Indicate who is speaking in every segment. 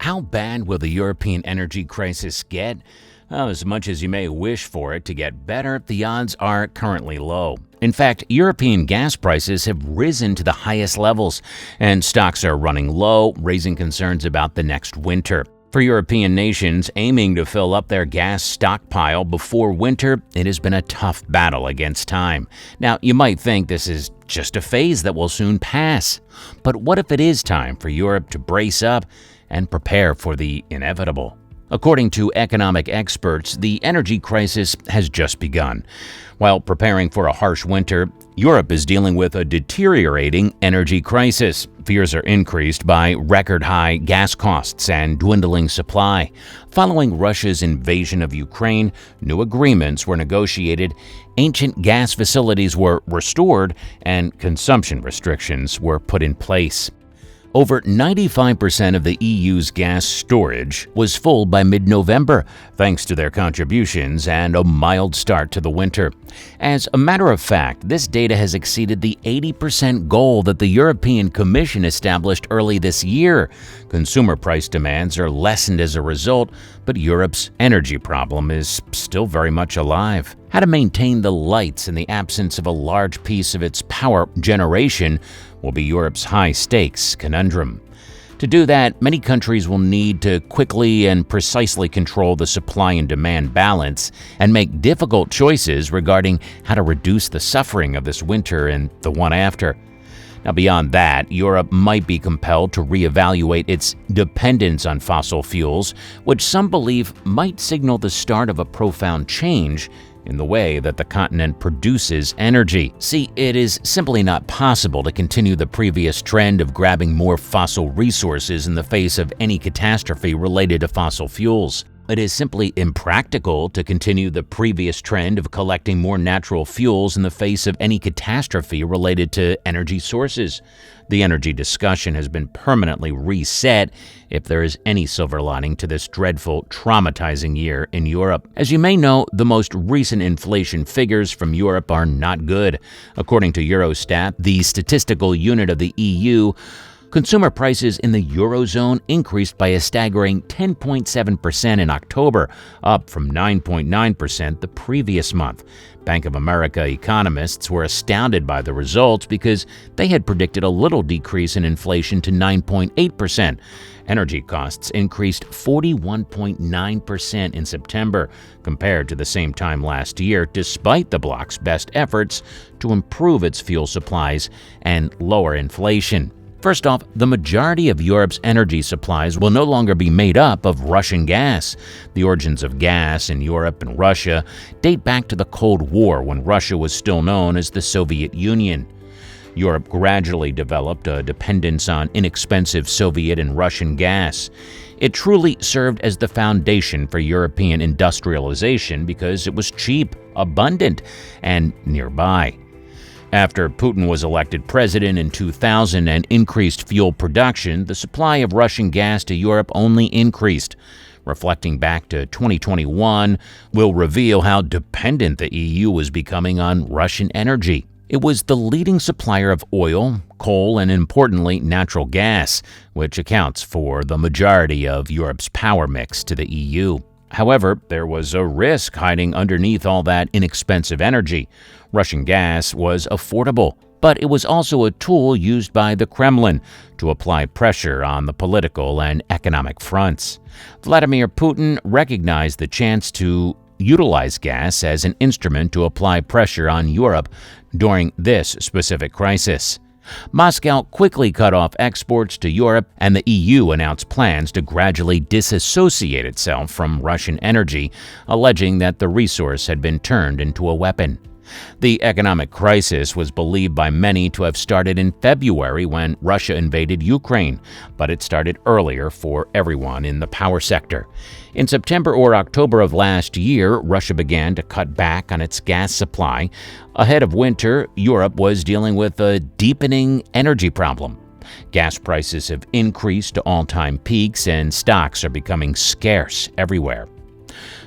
Speaker 1: How bad will the European energy crisis get? Well, as much as you may wish for it to get better, the odds are currently low. In fact, European gas prices have risen to the highest levels, and stocks are running low, raising concerns about the next winter. For European nations aiming to fill up their gas stockpile before winter, it has been a tough battle against time. Now, you might think this is just a phase that will soon pass. But what if it is time for Europe to brace up and prepare for the inevitable? According to economic experts, the energy crisis has just begun. While preparing for a harsh winter, Europe is dealing with a deteriorating energy crisis. Fears are increased by record-high gas costs and dwindling supply. Following Russia's invasion of Ukraine, new agreements were negotiated, ancient gas facilities were restored, and consumption restrictions were put in place. Over 95% of the EU's gas storage was full by mid-November, thanks to their contributions and a mild start to the winter. As a matter of fact, this data has exceeded the 80% goal that the European Commission established early this year. Consumer price demands are lessened as a result, but Europe's energy problem is still very much alive. How to maintain the lights in the absence of a large piece of its power generation will be Europe's high-stakes conundrum. To do that, many countries will need to quickly and precisely control the supply and demand balance and make difficult choices regarding how to reduce the suffering of this winter and the one after. Now, beyond that, Europe might be compelled to reevaluate its dependence on fossil fuels, which some believe might signal the start of a profound change in the way that the continent produces energy. See, it is simply not possible to continue the previous trend of grabbing more fossil resources in the face of any catastrophe related to fossil fuels. It is simply impractical to continue the previous trend of collecting more natural fuels in the face of any catastrophe related to energy sources. The energy discussion has been permanently reset if there is any silver lining to this dreadful, traumatizing year in Europe. As you may know, the most recent inflation figures from Europe are not good. According to Eurostat, the statistical unit of the EU, consumer prices in the Eurozone increased by a staggering 10.7% in October, up from 9.9% the previous month. Bank of America economists were astounded by the results because they had predicted a little decrease in inflation to 9.8%. Energy costs increased 41.9% in September compared to the same time last year, despite the bloc's best efforts to improve its fuel supplies and lower inflation. First off, the majority of Europe's energy supplies will no longer be made up of Russian gas. The origins of gas in Europe and Russia date back to the Cold War, when Russia was still known as the Soviet Union. Europe gradually developed a dependence on inexpensive Soviet and Russian gas. It truly served as the foundation for European industrialization because it was cheap, abundant, and nearby. After Putin was elected president in 2000 and increased fuel production, the supply of Russian gas to Europe only increased. Reflecting back to 2021 will reveal how dependent the EU was becoming on Russian energy. It was the leading supplier of oil, coal, and importantly, natural gas, which accounts for the majority of Europe's power mix to the EU. However, there was a risk hiding underneath all that inexpensive energy. Russian gas was affordable, but it was also a tool used by the Kremlin to apply pressure on the political and economic fronts. Vladimir Putin recognized the chance to utilize gas as an instrument to apply pressure on Europe during this specific crisis. Moscow quickly cut off exports to Europe, and the EU announced plans to gradually disassociate itself from Russian energy, alleging that the resource had been turned into a weapon. The economic crisis was believed by many to have started in February when Russia invaded Ukraine, but it started earlier for everyone in the power sector. In September or October of last year, Russia began to cut back on its gas supply. Ahead of winter, Europe was dealing with a deepening energy problem. Gas prices have increased to all-time peaks, and stocks are becoming scarce everywhere.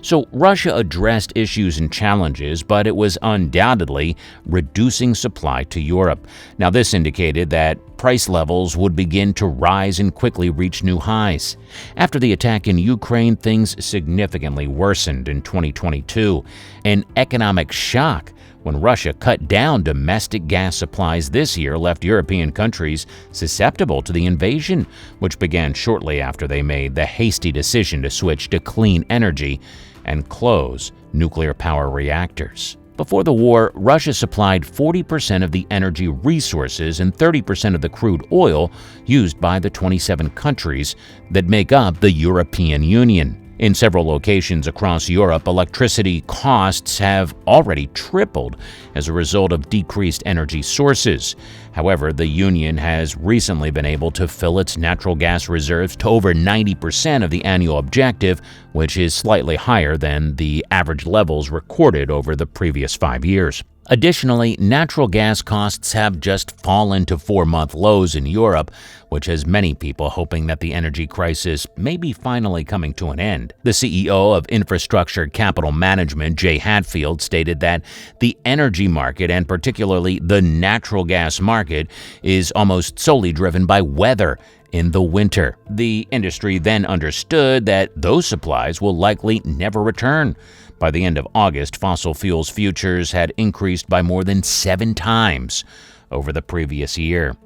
Speaker 1: So Russia addressed issues and challenges, but it was undoubtedly reducing supply to Europe. Now, this indicated that price levels would begin to rise and quickly reach new highs. After the attack in Ukraine, things significantly worsened in 2022. An economic shock when Russia cut down domestic gas supplies this year left European countries susceptible to the invasion, which began shortly after they made the hasty decision to switch to clean energy and close nuclear power reactors. Before the war, Russia supplied 40% of the energy resources and 30% of the crude oil used by the 27 countries that make up the European Union. In several locations across Europe, electricity costs have already tripled as a result of decreased energy sources. However, the Union has recently been able to fill its natural gas reserves to over 90% of the annual objective, which is slightly higher than the average levels recorded over the previous 5 years. Additionally, natural gas costs have just fallen to 4-month lows in Europe, which has many people hoping that the energy crisis may be finally coming to an end. The CEO of Infrastructure Capital Management, Jay Hatfield, stated that the energy market, and particularly the natural gas market, is almost solely driven by weather in the winter. The industry then understood that those supplies will likely never return. By the end of August, fossil fuels futures had increased by more than 7 times over the previous year.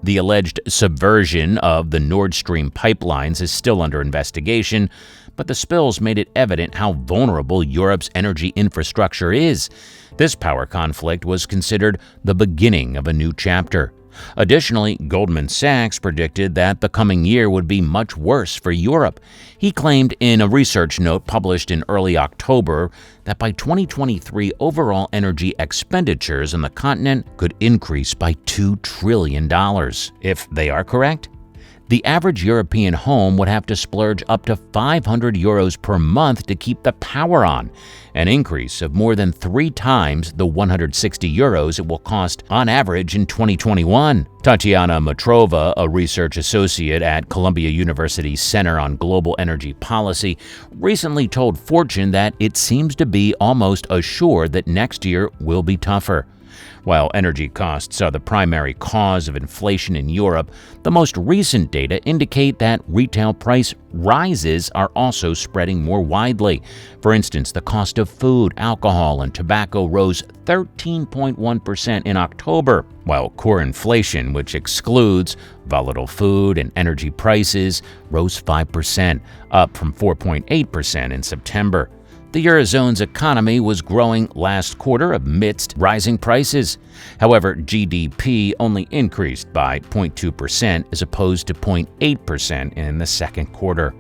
Speaker 1: The alleged subversion of the Nord Stream pipelines is still under investigation, but the spills made it evident how vulnerable Europe's energy infrastructure is. This power conflict was considered the beginning of a new chapter. Additionally, Goldman Sachs predicted that the coming year would be much worse for Europe. He claimed in a research note published in early October that by 2023, overall energy expenditures on the continent could increase by $2 trillion. If they are correct, the average European home would have to splurge up to 500 euros per month to keep the power on, an increase of more than 3 times the 160 euros it will cost on average in 2021. Tatiana Matrova, a research associate at Columbia University's Center on Global Energy Policy, recently told Fortune that it seems to be almost assured that next year will be tougher. While energy costs are the primary cause of inflation in Europe, the most recent data indicate that retail price rises are also spreading more widely. For instance, the cost of food, alcohol, and tobacco rose 13.1% in October, while core inflation, which excludes volatile food and energy prices, rose 5%, up from 4.8% in September. The Eurozone's economy was growing last quarter amidst rising prices. However, GDP only increased by 0.2% as opposed to 0.8% in the second quarter,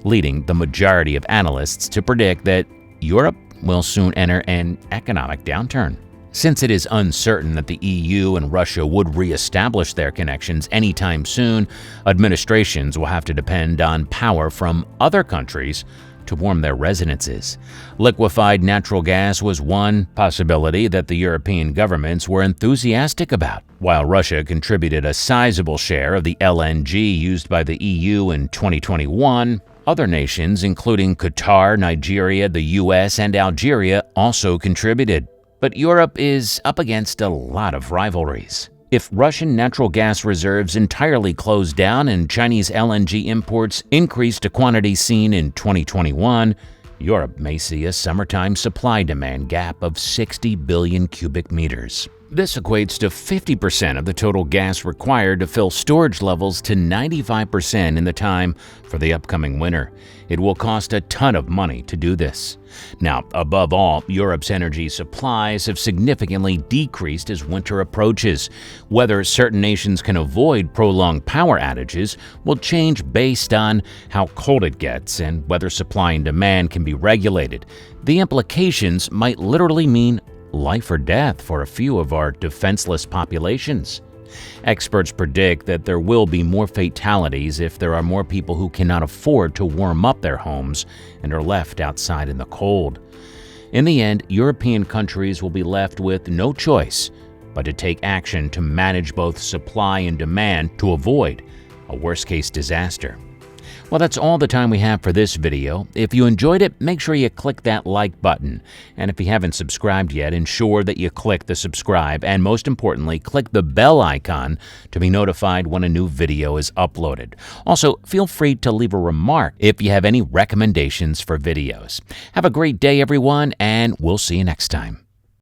Speaker 1: leading the majority of analysts to predict that Europe will soon enter an economic downturn. Since it is uncertain that the EU and Russia would reestablish their connections anytime soon, administrations will have to depend on power from other countries to warm their residences. Liquefied natural gas was one possibility that the European governments were enthusiastic about. While Russia contributed a sizable share of the LNG used by the EU in 2021, other nations, including Qatar, Nigeria, the US, and Algeria, also contributed. But Europe is up against a lot of rivalries. If Russian natural gas reserves entirely close down and Chinese LNG imports increase to quantities seen in 2021, Europe may see a summertime supply-demand gap of 60 billion cubic meters. This equates to 50% of the total gas required to fill storage levels to 95% in the time for the upcoming winter. It will cost a ton of money to do this. Now, above all, Europe's energy supplies have significantly decreased as winter approaches. Whether certain nations can avoid prolonged power outages will change based on how cold it gets and whether supply and demand can be regulated. The implications might literally mean life or death for a few of our defenseless populations. Experts predict that there will be more fatalities if there are more people who cannot afford to warm up their homes and are left outside in the cold. In the end, European countries will be left with no choice but to take action to manage both supply and demand to avoid a worst-case disaster. Well, that's all the time we have for this video. If you enjoyed it, make sure you click that like button. And if you haven't subscribed yet, ensure that you click the subscribe and, most importantly, click the bell icon to be notified when a new video is uploaded. Also, feel free to leave a remark if you have any recommendations for videos. Have a great day, everyone, and we'll see you next time.